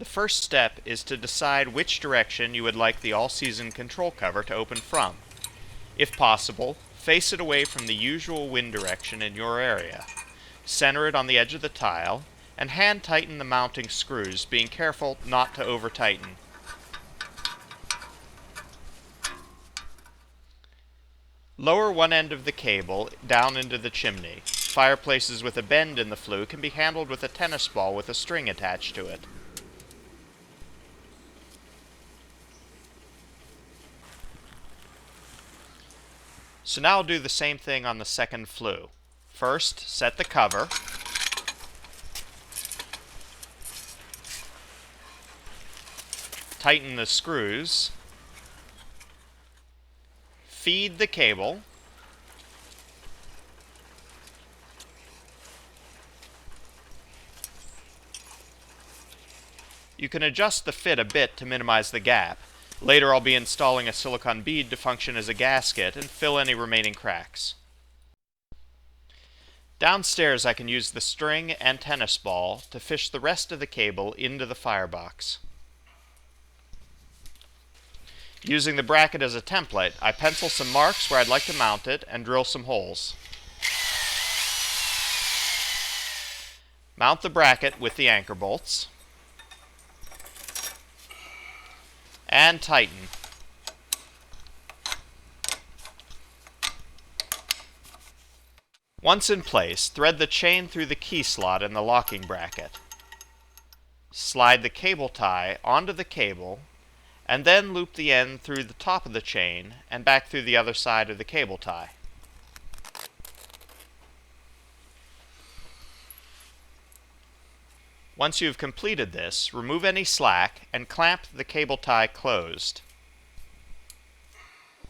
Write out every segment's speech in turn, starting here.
The first step is to decide which direction you would like the all-season control cover to open from. If possible, face it away from the usual wind direction in your area. Center it on the edge of the tile, and hand tighten the mounting screws, being careful not to over-tighten. Lower one end of the cable down into the chimney. Fireplaces with a bend in the flue can be handled with a tennis ball with a string attached to it. So now I'll do the same thing on the second flue. First, set the cover. Tighten the screws. Feed the cable. You can adjust the fit a bit to minimize the gap. Later I'll be installing a silicone bead to function as a gasket and fill any remaining cracks. Downstairs I can use the string and tennis ball to fish the rest of the cable into the firebox. Using the bracket as a template, I pencil some marks where I'd like to mount it and drill some holes. Mount the bracket with the anchor bolts. And tighten. Once in place, thread the chain through the key slot in the locking bracket. Slide the cable tie onto the cable, and then loop the end through the top of the chain and back through the other side of the cable tie. Once you've completed this, remove any slack and clamp the cable tie closed.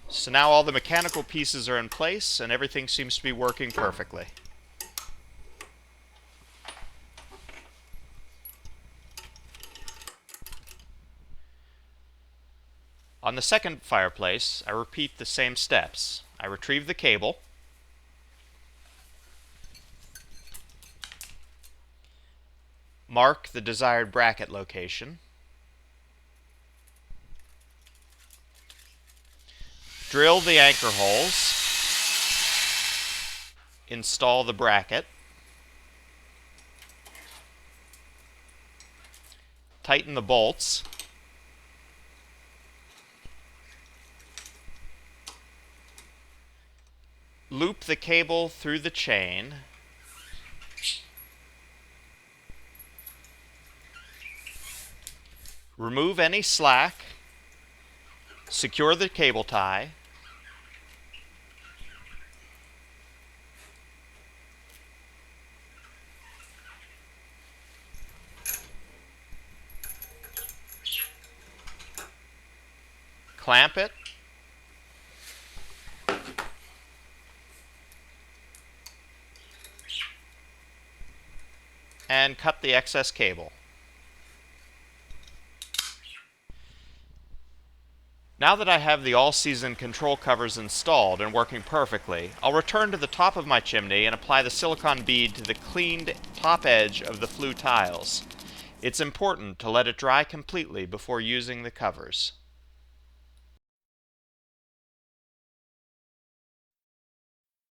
So now all the mechanical pieces are in place and everything seems to be working perfectly. On the second fireplace, I repeat the same steps. I retrieve the cable, mark the desired bracket location, drill the anchor holes, install the bracket, tighten the bolts, loop the cable through the chain, remove any slack, secure the cable tie, clamp it, and cut the excess cable. Now that I have the all-season control covers installed and working perfectly, I'll return to the top of my chimney and apply the silicone bead to the cleaned top edge of the flue tiles. It's important to let it dry completely before using the covers.